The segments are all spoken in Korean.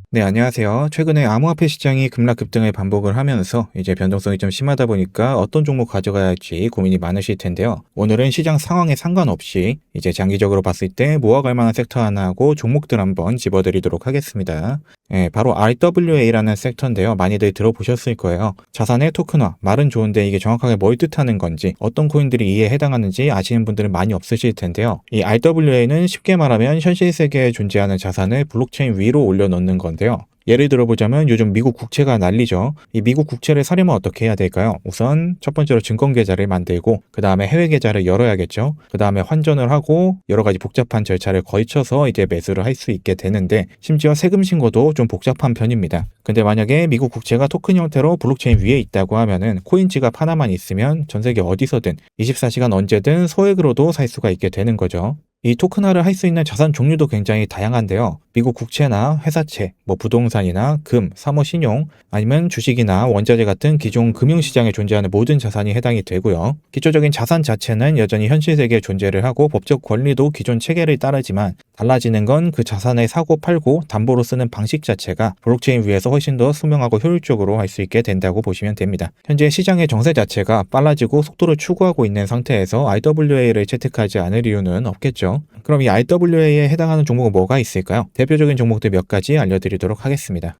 네, 안녕하세요. 최근에 암호화폐 시장이 급락급등을 반복을 하면서 이제 변동성이 좀 심하다 보니까 어떤 종목 가져가야 할지 고민이 많으실 텐데요. 오늘은 시장 상황에 상관없이 이제 장기적으로 봤을 때 모아갈 만한 섹터 하나하고 종목들 한번 집어드리도록 하겠습니다. 네, 바로 RWA라는 섹터인데요. 많이들 들어보셨을 거예요. 자산의 토큰화, 말은 좋은데 이게 정확하게 뭘 뜻하는 건지, 어떤 코인들이 이에 해당하는지 아시는 분들은 많이 없으실 텐데요. 이 RWA는 쉽게 말하면 현실 세계에 존재하는 자산을 블록체인 위로 올려놓는 건데요. 예를 들어보자면 요즘 미국 국채가 난리죠. 이 미국 국채를 사려면 어떻게 해야 될까요? 우선 첫 번째로 증권 계좌를 만들고 그 다음에 해외 계좌를 열어야겠죠. 그 다음에 환전을 하고 여러 가지 복잡한 절차를 거쳐서 이제 매수를 할 수 있게 되는데 심지어 세금 신고도 좀 복잡한 편입니다. 근데 만약에 미국 국채가 토큰 형태로 블록체인 위에 있다고 하면은 코인 지갑 하나만 있으면 전 세계 어디서든 24시간 언제든 소액으로도 살 수가 있게 되는 거죠. 이 토큰화를 할 수 있는 자산 종류도 굉장히 다양한데요. 미국 국채나 회사채, 부동산이나 금, 사모신용, 아니면 주식이나 원자재 같은 기존 금융시장에 존재하는 모든 자산이 해당이 되고요. 기초적인 자산 자체는 여전히 현실 세계에 존재를 하고 법적 권리도 기존 체계를 따르지만 달라지는 건 그 자산을 사고 팔고 담보로 쓰는 방식 자체가 블록체인 위에서 훨씬 더 투명하고 효율적으로 할 수 있게 된다고 보시면 됩니다. 현재 시장의 정세 자체가 빨라지고 속도를 추구하고 있는 상태에서 RWA를 채택하지 않을 이유는 없겠죠. 그럼 이 RWA에 해당하는 종목은 뭐가 있을까요? 대표적인 종목들 몇 가지 알려드리도록 하겠습니다.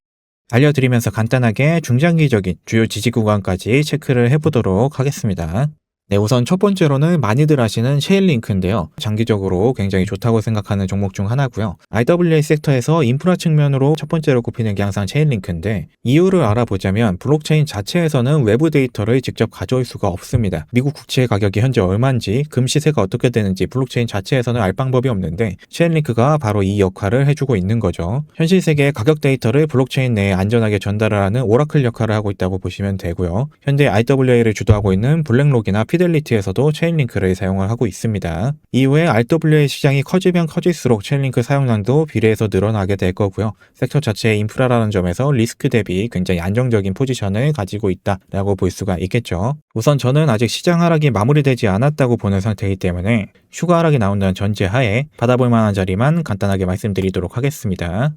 알려드리면서 간단하게 중장기적인 주요 지지 구간까지 체크를 해보도록 하겠습니다. 네, 우선 첫 번째로는 많이들 아시는 체인링크인데요. 장기적으로 굉장히 좋다고 생각하는 종목 중 하나고요. RWA 섹터에서 인프라 측면으로 첫 번째로 꼽히는 게 항상 체인링크인데 이유를 알아보자면 블록체인 자체에서는 외부 데이터를 직접 가져올 수가 없습니다. 미국 국채 가격이 현재 얼마인지, 금 시세가 어떻게 되는지 블록체인 자체에서는 알 방법이 없는데 체인링크가 바로 이 역할을 해주고 있는 거죠. 현실 세계의 가격 데이터를 블록체인 내에 안전하게 전달을 하는 오라클 역할을 하고 있다고 보시면 되고요. 현재 RWA를 주도하고 있는 블랙록이나 피델리티에서도 체인링크를 사용을 하고 있습니다. 이후에 RWA 시장이 커지면 커질수록 체인링크 사용량도 비례해서 늘어나게 될 거고요. 섹터 자체의 인프라라는 점에서 리스크 대비 굉장히 안정적인 포지션을 가지고 있다라고 볼 수가 있겠죠. 우선 저는 아직 시장 하락이 마무리되지 않았다고 보는 상태이기 때문에 추가 하락이 나온다는 전제하에 받아볼 만한 자리만 간단하게 말씀드리도록 하겠습니다.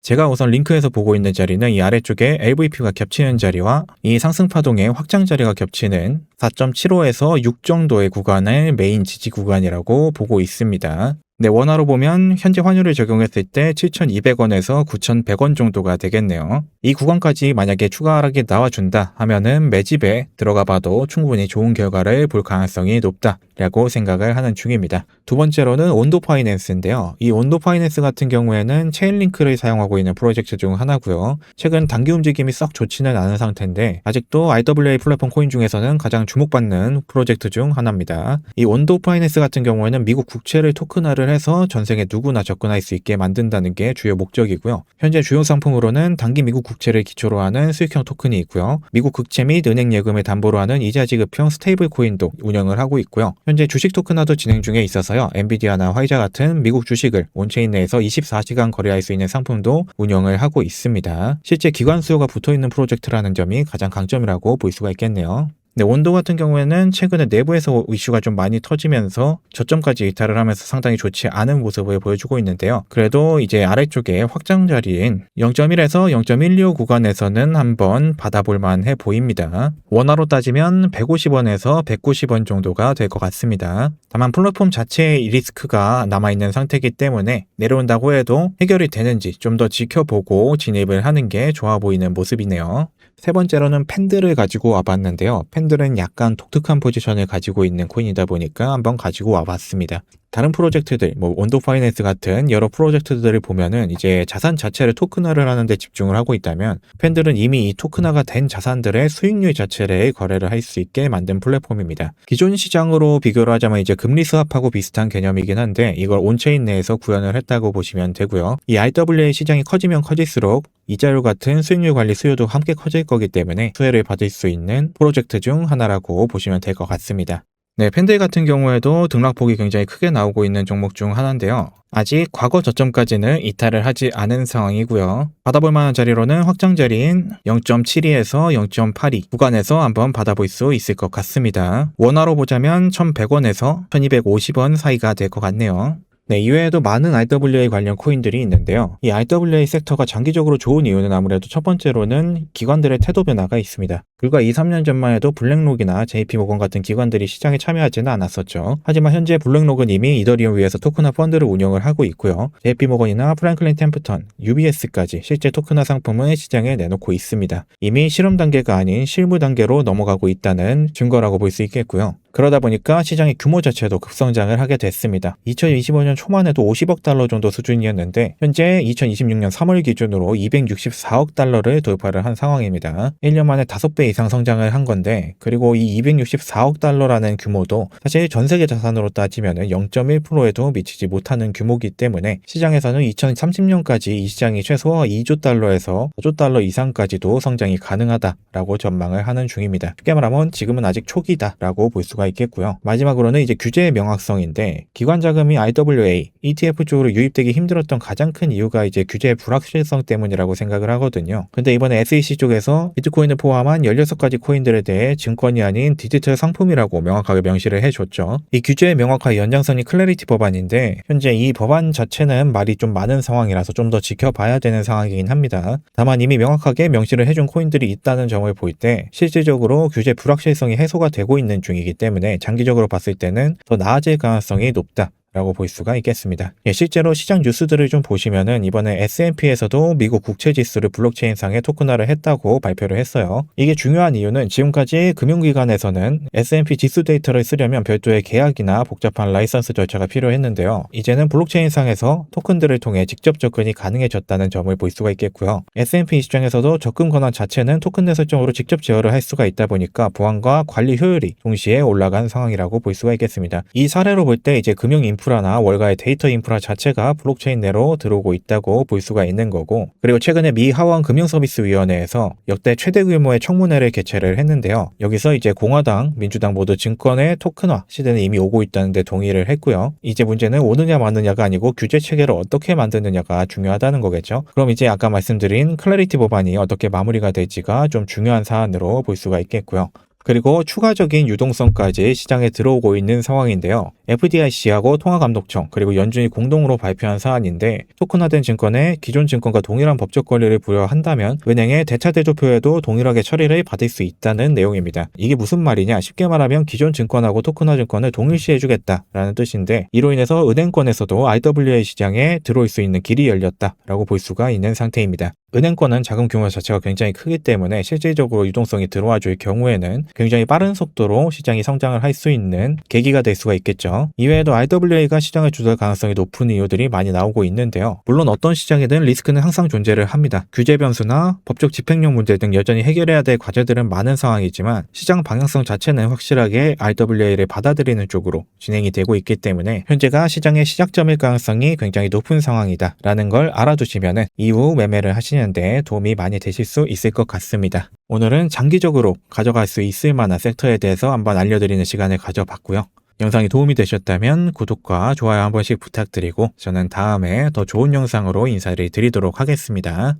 제가 우선 링크에서 보고 있는 자리는 이 아래쪽에 LVP가 겹치는 자리와 이 상승파동의 확장 자리가 겹치는 4.75에서 6 정도의 구간을 메인 지지 구간이라고 보고 있습니다. 네, 원화로 보면 현재 환율을 적용했을 때 7,200원에서 9,100원 정도가 되겠네요. 이 구간까지 만약에 추가 하락이 나와준다 하면은 매집에 들어가 봐도 충분히 좋은 결과를 볼 가능성이 높다라고 생각을 하는 중입니다. 두 번째로는 온도 파이낸스인데요. 이 온도 파이낸스 같은 경우에는 체인링크를 사용하고 있는 프로젝트 중 하나고요. 최근 단기 움직임이 썩 좋지는 않은 상태인데 아직도 RWA 플랫폼 코인 중에서는 가장 주목받는 프로젝트 중 하나입니다. 이 온도 파이낸스 같은 경우에는 미국 국채를 토큰화를 해서 전생에 누구나 접근할 수 있게 만든다는 게 주요 목적이고요. 현재 주요 상품으로는 단기 미국 국채를 기초로 하는 수익형 토큰이 있고요. 미국 국채 및 은행 예금을 담보로 하는 이자 지급형 스테이블 코인도 운영을 하고 있고요. 현재 주식 토큰화도 진행 중에 있어서요. 엔비디아나 화이자 같은 미국 주식을 온체인 내에서 24시간 거래할 수 있는 상품도 운영을 하고 있습니다. 실제 기관 수요가 붙어있는 프로젝트라는 점이 가장 강점이라고 볼 수가 있겠네요. 네, 온도 같은 경우에는 최근에 내부에서 이슈가 좀 많이 터지면서 저점까지 이탈을 하면서 상당히 좋지 않은 모습을 보여주고 있는데요. 그래도 이제 아래쪽에 확장 자리인 0.1에서 0.125 구간에서는 한번 받아볼 만해 보입니다. 원화로 따지면 150원에서 190원 정도가 될 것 같습니다. 다만 플랫폼 자체의 리스크가 남아있는 상태이기 때문에 내려온다고 해도 해결이 되는지 좀 더 지켜보고 진입을 하는 게 좋아 보이는 모습이네요. 세 번째로는 팬들을 가지고 와봤는데요. 팬들은 약간 독특한 포지션을 가지고 있는 코인이다 보니까 한번 가지고 와봤습니다. 다른 프로젝트들, 온도 파이낸스 같은 여러 프로젝트들을 보면은 이제 자산 자체를 토큰화를 하는데 집중을 하고 있다면 팬들은 이미 이 토큰화가 된 자산들의 수익률 자체를 거래를 할 수 있게 만든 플랫폼입니다. 기존 시장으로 비교를 하자면 이제 금리 스왑하고 비슷한 개념이긴 한데 이걸 온체인 내에서 구현을 했다고 보시면 되고요. 이 RWA 시장이 커지면 커질수록 이자율 같은 수익률 관리 수요도 함께 커질 거기 때문에 수혜를 받을 수 있는 프로젝트 중 하나라고 보시면 될 것 같습니다. 네, 팬들 같은 경우에도 등락폭이 굉장히 크게 나오고 있는 종목 중 하나인데요. 아직 과거 저점까지는 이탈을 하지 않은 상황이고요. 받아볼 만한 자리로는 확장 자리인 0.72에서 0.82 구간에서 한번 받아볼 수 있을 것 같습니다. 원화로 보자면 1,100원에서 1,250원 사이가 될 것 같네요. 네, 이외에도 많은 RWA 관련 코인들이 있는데요. 이 RWA 섹터가 장기적으로 좋은 이유는 아무래도 첫 번째로는 기관들의 태도 변화가 있습니다. 불과 2, 3년 전만 해도 블랙록이나 JP모건 같은 기관들이 시장에 참여하지는 않았었죠. 하지만 현재 블랙록은 이미 이더리움 위에서 토큰화 펀드를 운영을 하고 있고요. JP모건이나 프랭클린 템프턴, UBS까지 실제 토큰화 상품을 시장에 내놓고 있습니다. 이미 실험 단계가 아닌 실무 단계로 넘어가고 있다는 증거라고 볼 수 있겠고요. 그러다 보니까 시장의 규모 자체도 급성장을 하게 됐습니다. 2025년 초만 해도 50억 달러 정도 수준이었는데 현재 2026년 3월 기준으로 264억 달러를 돌파를 한 상황입니다. 1년 만에 5배 이상 성장을 한 건데, 그리고 이 264억 달러라는 규모도 사실 전 세계 자산으로 따지면 0.1%에도 미치지 못하는 규모이기 때문에 시장에서는 2030년까지 이 시장이 최소 2조 달러에서 5조 달러 이상까지도 성장이 가능하다라고 전망을 하는 중입니다. 쉽게 말하면 지금은 아직 초기다라고 볼 수가 있겠고요. 마지막으로는 이제 규제의 명확성인데, 기관 자금이 RWA, ETF 쪽으로 유입되기 힘들었던 가장 큰 이유가 이제 규제의 불확실성 때문이라고 생각을 하거든요. 근데 이번에 SEC 쪽에서 비트코인을 포함한 16가지 코인들에 대해 증권이 아닌 디지털 상품이라고 명확하게 명시를 해줬죠. 이 규제의 명확화 연장선이 클래리티 법안인데, 현재 이 법안 자체는 말이 좀 많은 상황이라서 좀 더 지켜봐야 되는 상황이긴 합니다. 다만 이미 명확하게 명시를 해준 코인들이 있다는 점을 볼 때 실질적으로 규제 불확실성이 해소가 되고 있는 중이기 때문에 장기적으로 봤을 때는 더 나아질 가능성이 높다 라고 볼 수가 있겠습니다. 실제로 시장 뉴스들을 좀 보시면은 이번에 S&P에서도 미국 국채지수를 블록체인상에 토큰화를 했다고 발표를 했어요. 이게 중요한 이유는 지금까지 금융기관에서는 S&P 지수 데이터를 쓰려면 별도의 계약이나 복잡한 라이선스 절차가 필요했는데요. 이제는 블록체인상에서 토큰들을 통해 직접 접근이 가능해졌다는 점을 볼 수가 있겠고요. S&P 시장에서도 접근 권한 자체는 토큰 내 설정으로 직접 제어를 할 수가 있다 보니까 보안과 관리 효율이 동시에 올라간 상황이라고 볼 수가 있겠습니다. 이 사례로 볼 때 이제 금융 인프라나 월가의 데이터 인프라 자체가 블록체인 내로 들어오고 있다고 볼 수가 있는 거고, 그리고 최근에 미 하원 금융서비스위원회에서 역대 최대 규모의 청문회를 개최를 했는데요. 여기서 이제 공화당, 민주당 모두 증권의 토큰화 시대는 이미 오고 있다는 데 동의를 했고요. 이제 문제는 오느냐 마느냐가 아니고 규제 체계를 어떻게 만드느냐가 중요하다는 거겠죠. 그럼 이제 아까 말씀드린 클래리티 법안이 어떻게 마무리가 될지가 좀 중요한 사안으로 볼 수가 있겠고요. 그리고 추가적인 유동성까지 시장에 들어오고 있는 상황인데요. FDIC하고 통화감독청 그리고 연준이 공동으로 발표한 사안인데, 토큰화된 증권에 기존 증권과 동일한 법적 권리를 부여한다면 은행의 대차대조표에도 동일하게 처리를 받을 수 있다는 내용입니다. 이게 무슨 말이냐? 쉽게 말하면 기존 증권하고 토큰화 증권을 동일시해주겠다라는 뜻인데, 이로 인해서 은행권에서도 RWA 시장에 들어올 수 있는 길이 열렸다라고 볼 수가 있는 상태입니다. 은행권은 자금 규모 자체가 굉장히 크기 때문에 실질적으로 유동성이 들어와 줄 경우에는 굉장히 빠른 속도로 시장이 성장을 할 수 있는 계기가 될 수가 있겠죠. 이외에도 RWA가 시장을 주도할 가능성이 높은 이유들이 많이 나오고 있는데요. 물론 어떤 시장이든 리스크는 항상 존재를 합니다. 규제 변수나 법적 집행력 문제 등 여전히 해결해야 될 과제들은 많은 상황이지만 시장 방향성 자체는 확실하게 RWA를 받아들이는 쪽으로 진행이 되고 있기 때문에 현재가 시장의 시작점일 가능성이 굉장히 높은 상황이다 라는 걸 알아두시면 이후 매매를 하시는 데 도움이 많이 되실 수 있을 것 같습니다. 오늘은 장기적으로 가져갈 수 있을 만한 섹터에 대해서 한번 알려드리는 시간을 가져봤고요. 영상이 도움이 되셨다면 구독과 좋아요 한 번씩 부탁드리고 저는 다음에 더 좋은 영상으로 인사를 드리도록 하겠습니다.